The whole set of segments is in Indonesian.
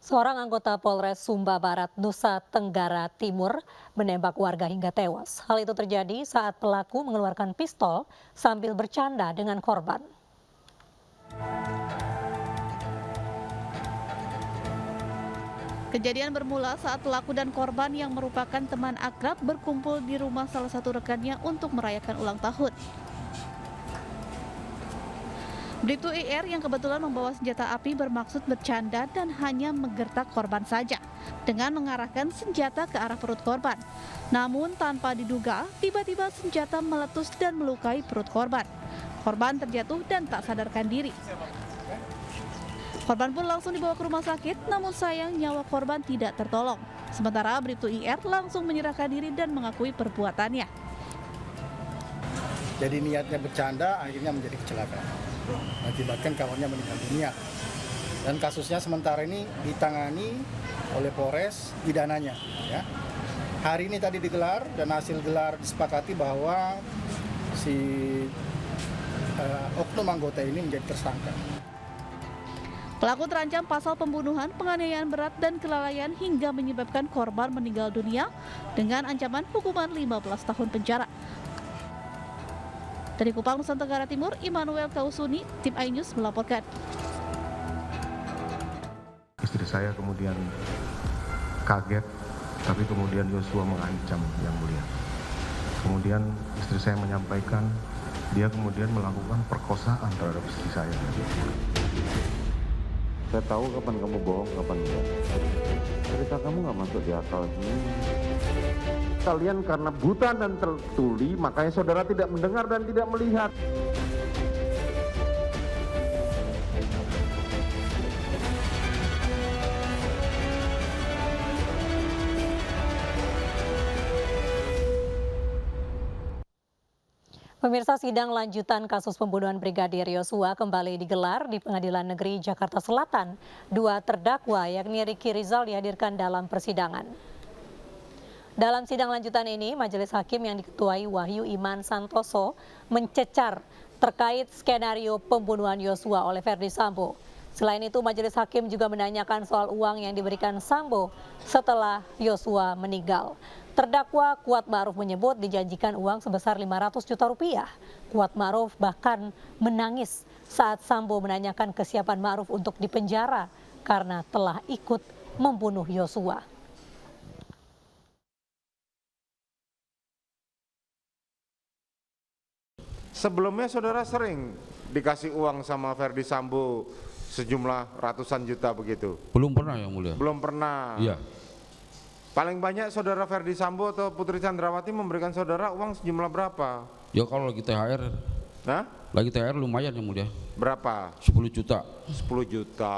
Seorang anggota Polres Sumba Barat, Nusa Tenggara Timur menembak warga hingga tewas. Hal itu terjadi saat pelaku mengeluarkan pistol sambil bercanda dengan korban. Kejadian bermula saat pelaku dan korban yang merupakan teman akrab berkumpul di rumah salah satu rekannya untuk merayakan ulang tahun. Bribtu IR yang kebetulan membawa senjata api bermaksud bercanda dan hanya menggertak korban saja dengan mengarahkan senjata ke arah perut korban. Namun tanpa diduga, tiba-tiba senjata meletus dan melukai perut korban. Korban terjatuh dan tak sadarkan diri. Korban pun langsung dibawa ke rumah sakit, namun sayang nyawa korban tidak tertolong. Sementara Bribtu IR langsung menyerahkan diri dan mengakui perbuatannya. Jadi niatnya bercanda, akhirnya menjadi kecelakaan. Mengakibatkan kawannya meninggal dunia. Dan kasusnya sementara ini ditangani oleh Polres pidananya. Ya. Hari ini tadi digelar dan hasil gelar disepakati bahwa si oknum anggota ini menjadi tersangka. Pelaku terancam pasal pembunuhan, penganiayaan berat, dan kelalaian hingga menyebabkan korban meninggal dunia dengan ancaman hukuman 15 tahun penjara. Dari Kupang, Nusa Tenggara Timur, Immanuel Kausuni, Tim iNews melaporkan. Istri saya kemudian kaget, tapi kemudian Yosua mengancam Yang Mulia. Kemudian istri saya menyampaikan dia kemudian melakukan perkosaan terhadap istri saya. Saya tahu kapan kamu bohong, kapan enggak. Cerita kamu nggak masuk di akal. Kalian karena buta dan tertuli, makanya saudara tidak mendengar dan tidak melihat. Pemirsa, sidang lanjutan kasus pembunuhan Brigadir Yosua kembali digelar di Pengadilan Negeri Jakarta Selatan. Dua terdakwa yakni Ricky Rizal dihadirkan dalam persidangan. Dalam sidang lanjutan ini, Majelis Hakim yang diketuai Wahyu Iman Santoso mencecar terkait skenario pembunuhan Yosua oleh Verdi Sambo. Selain itu, Majelis Hakim juga menanyakan soal uang yang diberikan Sambo setelah Yosua meninggal. Terdakwa Kuat Ma'ruf menyebut dijanjikan uang sebesar 500 juta rupiah. Kuat Ma'ruf bahkan menangis saat Sambo menanyakan kesiapan Ma'ruf untuk dipenjara karena telah ikut membunuh Yosua. Sebelumnya saudara sering dikasih uang sama Verdi Sambo sejumlah ratusan juta begitu? Belum pernah, Yang Mulia. Belum pernah. Iya. Paling banyak saudara Verdi Sambo atau Putri Chandrawati memberikan saudara uang sejumlah berapa? Ya kalau lagi THR, Hah? lagi THR lumayan, Yang Mulia. Berapa? 10 juta. 10 juta.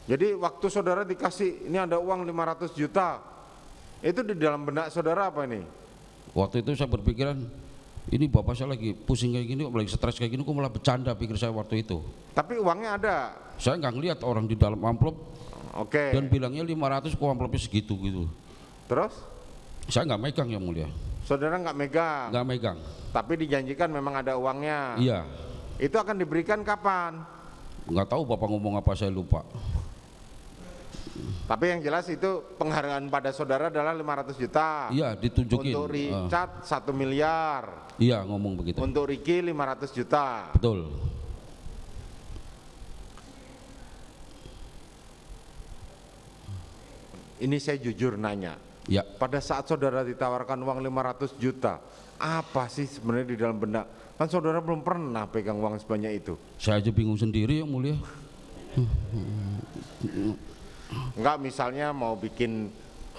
Jadi waktu saudara dikasih ini ada uang 500 juta, itu di dalam benak saudara apa ini? Waktu itu saya berpikiran, ini bapak saya lagi pusing kayak gini, lagi stres kayak gini, kok malah bercanda pikir saya waktu itu. Tapi uangnya ada. Saya nggak ngeliat orang di dalam amplop. Oke. Dan bilangnya 500 kok amplopnya segitu gitu. Terus? Saya nggak megang, Yang Mulia. Saudara nggak megang? Nggak megang. Tapi dijanjikan memang ada uangnya? Iya. Itu akan diberikan kapan? Nggak tahu bapak ngomong apa, saya lupa. Tapi yang jelas itu penghargaan pada saudara adalah 500 juta. Iya, ditunjukin. Untuk Richard 1 miliar. Iya, ngomong begitu. Untuk Ricky 500 juta. Betul. Ini saya jujur nanya. Ya. Pada saat saudara ditawarkan uang 500 juta, apa sih sebenarnya di dalam benak? Kan saudara belum pernah pegang uang sebanyak itu. Saya aja bingung sendiri, Yang Mulia. Enggak, misalnya mau bikin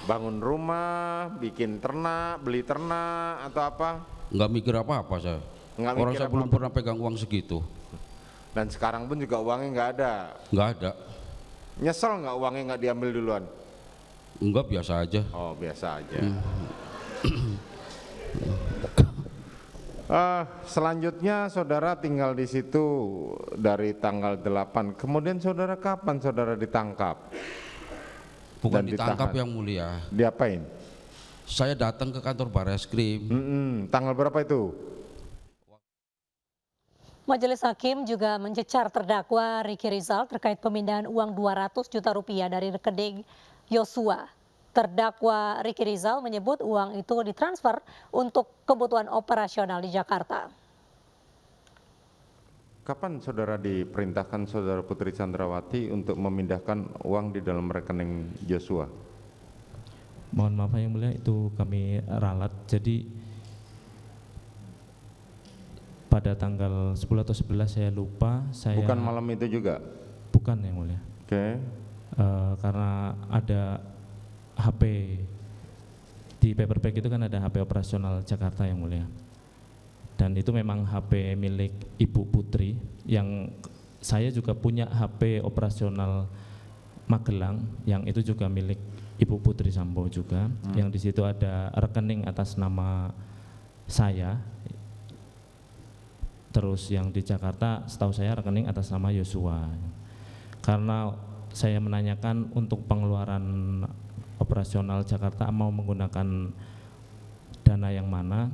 bangun rumah, bikin ternak, beli ternak atau apa? Nggak mikir apa-apa saya. Nggak Orang mikir saya belum apa-apa. pernah pegang uang segitu. Dan sekarang pun juga uangnya nggak ada. Nggak ada. Nyesel nggak uangnya nggak diambil duluan? Enggak, biasa aja. Oh, biasa aja. Selanjutnya saudara tinggal di situ dari tanggal 8. Kemudian saudara kapan saudara ditangkap? Bukan Dan ditangkap, ditahan. Yang Mulia. Diapain? Saya datang ke kantor Barreskrim. Tanggal berapa itu? Majelis Hakim juga mencecar terdakwa Ricky Rizal terkait pemindahan uang 200 juta rupiah dari rekening Yosua. Terdakwa Ricky Rizal menyebut uang itu ditransfer untuk kebutuhan operasional di Jakarta. Kapan saudara diperintahkan saudara Putri Chandrawati untuk memindahkan uang di dalam rekening Joshua? Mohon maaf yang mulia, itu kami ralat. Jadi pada tanggal 10 atau 11 saya lupa. Bukan malam itu juga? Bukan yang mulia. Oke. Karena ada HP di paperback itu kan ada HP operasional Jakarta yang mulia. Dan itu memang HP milik Ibu Putri, yang saya juga punya HP operasional Magelang yang itu juga milik Ibu Putri Sambo juga, yang di situ ada rekening atas nama saya. Terus yang di Jakarta setahu saya rekening atas nama Yosua. Karena saya menanyakan untuk pengeluaran operasional Jakarta mau menggunakan dana yang mana,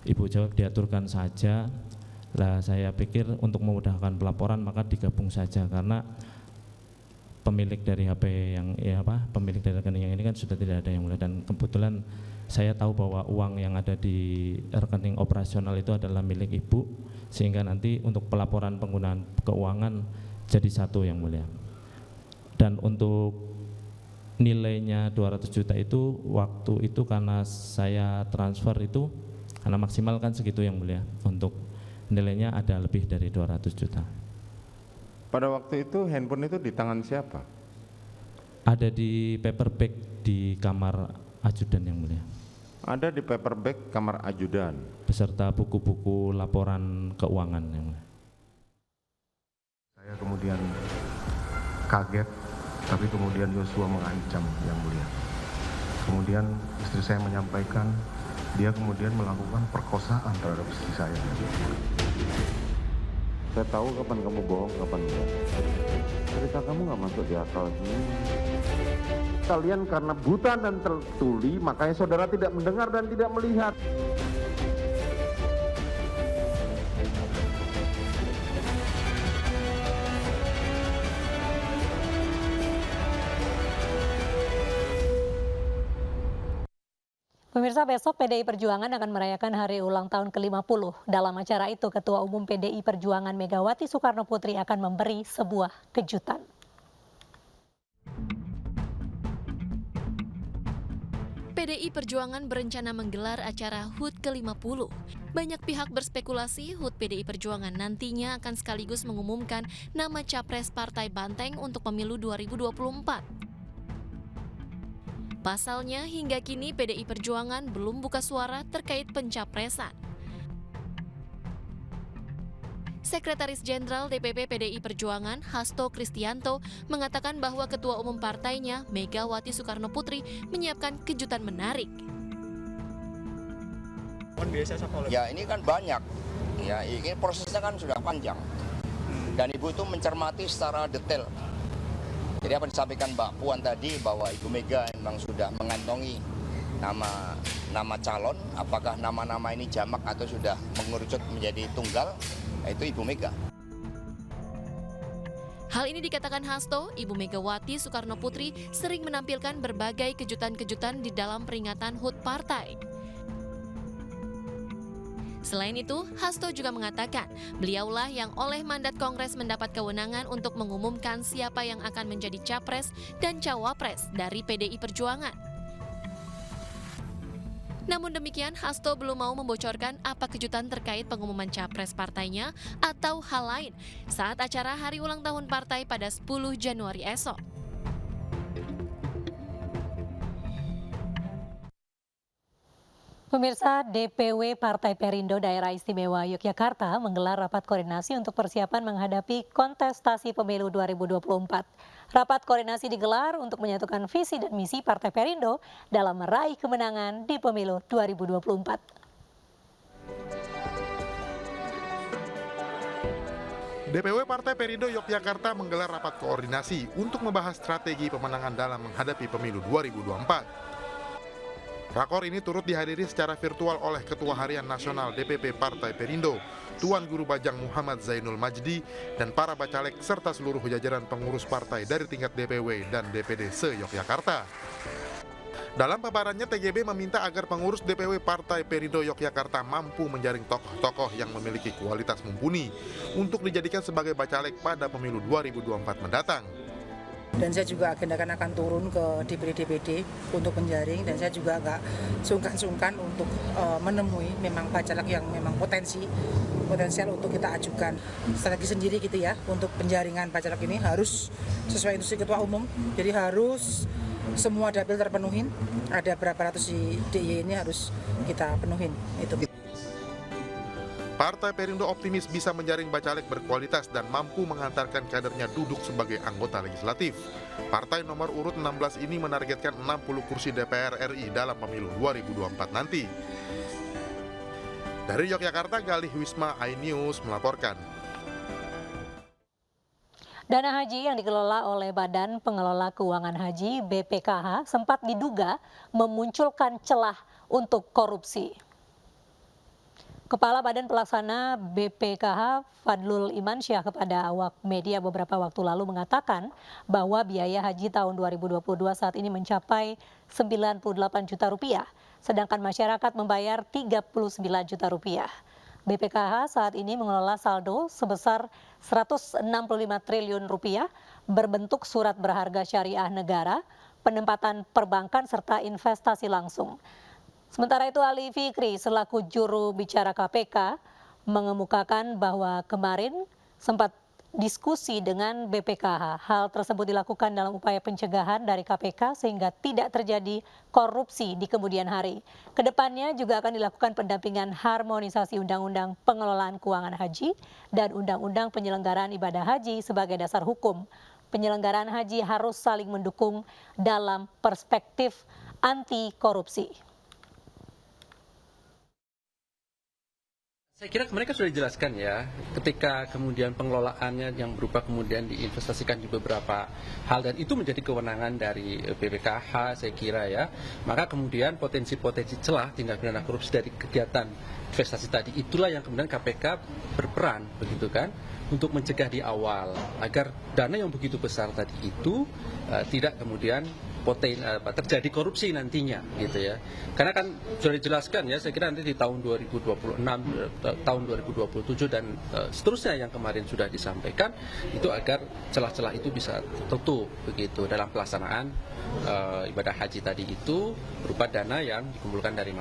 Ibu jawab diaturkan saja. Lah saya pikir untuk memudahkan pelaporan maka digabung saja, karena pemilik dari HP yang pemilik dari rekening yang ini kan sudah tidak ada yang mulia, dan kebetulan saya tahu bahwa uang yang ada di rekening operasional itu adalah milik Ibu, sehingga nanti untuk pelaporan penggunaan keuangan jadi satu yang mulia. Dan untuk nilainya 200 juta itu waktu itu karena saya transfer itu karena maksimal kan segitu yang mulia, untuk nilainya ada lebih dari 200 juta. Pada waktu itu handphone itu di tangan siapa? Ada di paperback di kamar ajudan yang mulia. Ada di paperback kamar ajudan Beserta buku-buku laporan keuangan yang mulia. Saya kemudian kaget, tapi kemudian Yosua mengancam yang mulia. Kemudian istri saya menyampaikan dia kemudian melakukan perkosaan terhadap istri saya. Saya tahu kapan kamu bohong, kapan enggak. Cerita kamu nggak masuk di akal. Kalian karena buta dan tertuli, makanya saudara tidak mendengar dan tidak melihat. Pemirsa, besok PDI Perjuangan akan merayakan hari ulang tahun ke-50. Dalam acara itu, Ketua Umum PDI Perjuangan Megawati Soekarno Putri akan memberi sebuah kejutan. PDI Perjuangan berencana menggelar acara HUT ke-50. Banyak pihak berspekulasi HUT PDI Perjuangan nantinya akan sekaligus mengumumkan nama capres Partai Banteng untuk pemilu 2024. Pasalnya, hingga kini PDI Perjuangan belum buka suara terkait pencapresan. Sekretaris Jenderal DPP PDI Perjuangan, Hasto Kristianto, mengatakan bahwa Ketua Umum partainya, Megawati Soekarno Putri, menyiapkan kejutan menarik. Ya ini kan banyak, ya ini prosesnya kan sudah panjang, dan Ibu itu mencermati secara detail. Jadi apa disampaikan Mbak Puan tadi bahwa Ibu Mega memang sudah mengantongi nama calon, apakah nama-nama ini jamak atau sudah mengerucut menjadi tunggal, itu Ibu Mega. Hal ini dikatakan Hasto, Ibu Megawati Soekarno Putri sering menampilkan berbagai kejutan-kejutan di dalam peringatan HUT partai. Selain itu, Hasto juga mengatakan beliaulah yang oleh mandat Kongres mendapat kewenangan untuk mengumumkan siapa yang akan menjadi capres dan cawapres dari PDI Perjuangan. Namun demikian, Hasto belum mau membocorkan apa kejutan terkait pengumuman capres partainya atau hal lain saat acara hari ulang tahun partai pada 10 Januari esok. Pemirsa, DPW Partai Perindo Daerah Istimewa Yogyakarta menggelar rapat koordinasi untuk persiapan menghadapi kontestasi pemilu 2024. Rapat koordinasi digelar untuk menyatukan visi dan misi Partai Perindo dalam meraih kemenangan di pemilu 2024. DPW Partai Perindo Yogyakarta menggelar rapat koordinasi untuk membahas strategi pemenangan dalam menghadapi pemilu 2024. Rakor ini turut dihadiri secara virtual oleh Ketua Harian Nasional DPP Partai Perindo, Tuan Guru Bajang Muhammad Zainul Majdi, dan para bacalek serta seluruh jajaran pengurus partai dari tingkat DPW dan DPD se-Yogyakarta. Dalam paparannya, TGB meminta agar pengurus DPW Partai Perindo Yogyakarta mampu menjaring tokoh-tokoh yang memiliki kualitas mumpuni untuk dijadikan sebagai bacalek pada pemilu 2024 mendatang. Dan saya juga akan turun ke DPD-DPD untuk menjaring, dan saya juga nggak sungkan-sungkan untuk menemui memang bacalek yang memang potensial untuk kita ajukan. Strategi sendiri gitu ya, untuk penjaringan bacalek ini harus sesuai instruksi Ketua Umum, jadi harus semua dapil terpenuhin, ada berapa ratus di DIY ini harus kita penuhin. Itu. Partai Perindo optimis bisa menjaring bacalek berkualitas dan mampu mengantarkan kadernya duduk sebagai anggota legislatif. Partai nomor urut 16 ini menargetkan 60 kursi DPR RI dalam pemilu 2024 nanti. Dari Yogyakarta, Galih Wisma, iNews melaporkan. Dana haji yang dikelola oleh Badan Pengelola Keuangan Haji (BPKH) sempat diduga memunculkan celah untuk korupsi. Kepala Badan Pelaksana BPKH Fadlul Imansyah kepada awak media beberapa waktu lalu mengatakan bahwa biaya haji tahun 2022 saat ini mencapai 98 juta rupiah, sedangkan masyarakat membayar 39 juta rupiah. BPKH saat ini mengelola saldo sebesar 165 triliun rupiah berbentuk surat berharga syariah negara, penempatan perbankan serta investasi langsung. Sementara itu Ali Fikri selaku juru bicara KPK mengemukakan bahwa kemarin sempat diskusi dengan BPKH. Hal tersebut dilakukan dalam upaya pencegahan dari KPK sehingga tidak terjadi korupsi di kemudian hari. Kedepannya juga akan dilakukan pendampingan harmonisasi Undang-Undang Pengelolaan Keuangan Haji dan Undang-Undang Penyelenggaraan Ibadah Haji sebagai dasar hukum. Penyelenggaraan haji harus saling mendukung dalam perspektif anti korupsi. Saya kira mereka sudah dijelaskan ya, ketika kemudian pengelolaannya yang berupa kemudian diinvestasikan di beberapa hal dan itu menjadi kewenangan dari BPKH saya kira ya, maka kemudian potensi-potensi celah tindak pidana korupsi dari kegiatan investasi tadi itulah yang kemudian KPK berperan begitu kan untuk mencegah di awal agar dana yang begitu besar tadi itu tidak kemudian terjadi korupsi nantinya gitu ya. Karena kan sudah dijelaskan ya, saya kira nanti di tahun 2026, tahun 2027 dan seterusnya yang kemarin sudah disampaikan itu agar celah-celah itu bisa tertutup begitu dalam pelaksanaan ibadah haji tadi itu berupa dana yang dikumpulkan dari masyarakat.